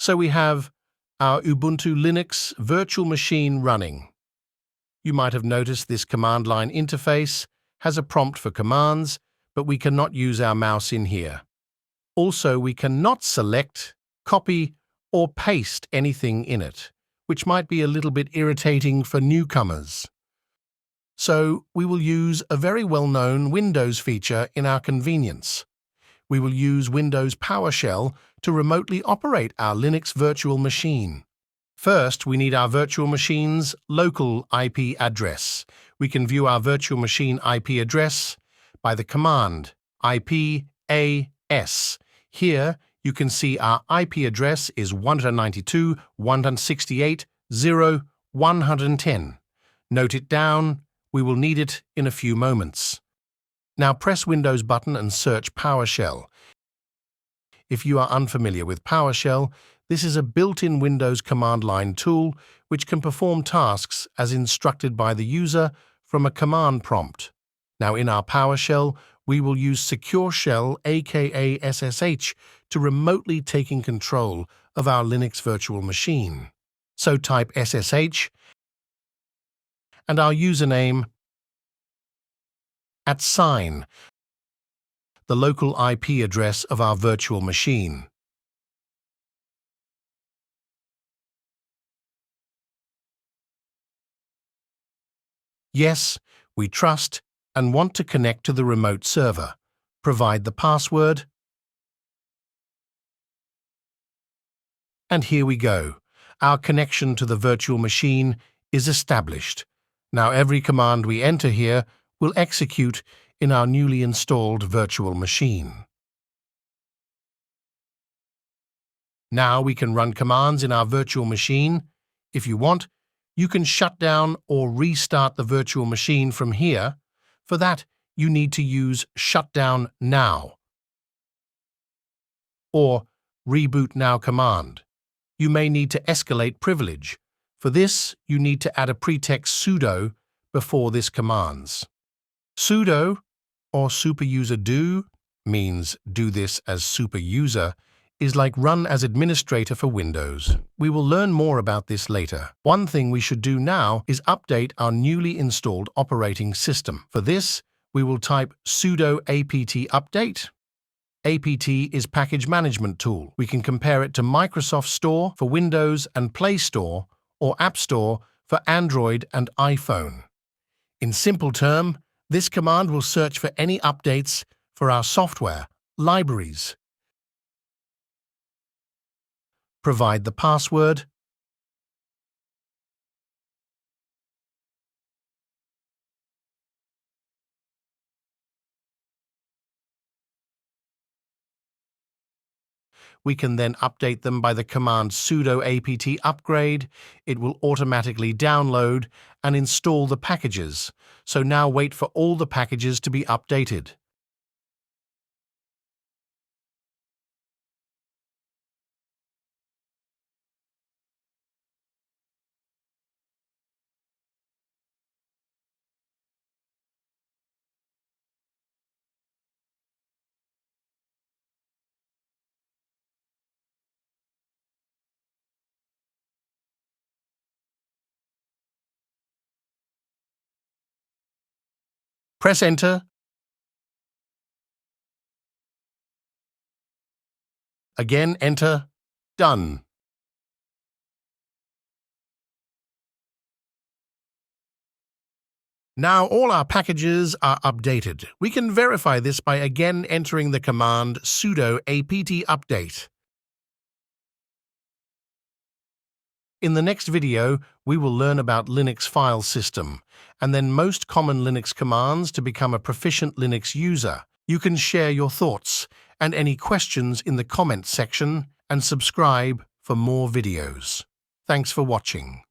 So we have our Ubuntu Linux virtual machine running. You might have noticed this command line interface has a prompt for commands, but we cannot use our mouse in here. Also, we cannot select, copy, or paste anything in it, which might be a little bit irritating for newcomers. So we will use a very well-known Windows feature in our convenience. We will use Windows PowerShell to remotely operate our Linux virtual machine. First, we need our virtual machine's local IP address. We can view our virtual machine IP address by the command IPAS. Here, you can see our IP address is 192.168.0.110. Note it down. We will need it in a few moments. Now press Windows button and search PowerShell. If you are unfamiliar with PowerShell, this is a built-in Windows command line tool which can perform tasks as instructed by the user from a command prompt. Now in our PowerShell, we will use Secure Shell aka SSH to remotely taking control of our Linux virtual machine. So type SSH and our username @ the local IP address of our virtual machine. Yes, we trust and want to connect to the remote server. Provide the password. And here we go. Our connection to the virtual machine is established. Now every command we enter here will execute in our newly installed virtual machine. Now we can run commands in our virtual machine. If you want, you can shut down or restart the virtual machine from here. For that, you need to use Shutdown Now or Reboot Now command. You may need to escalate privilege. For this, you need to add a pretext sudo before this commands. Sudo or superuser do means do this as superuser is like run as administrator for Windows. We will learn more about this later. One thing we should do now is update our newly installed operating system. For this, we will type sudo apt update. apt is package management tool. We can compare it to Microsoft Store for Windows and Play Store or App Store for Android and iPhone. In simple term, this command will search for any updates for our software, libraries. Provide the password. We can then update them by the command sudo apt upgrade. It will automatically download and install the packages. So now wait for all the packages to be updated. Press Enter. Again, Enter. Done. Now all our packages are updated. We can verify this by again entering the command sudo apt update. In the next video, we will learn about Linux file system and then most common Linux commands to become a proficient Linux user. You can share your thoughts and any questions in the comment section and subscribe for more videos. Thanks for watching.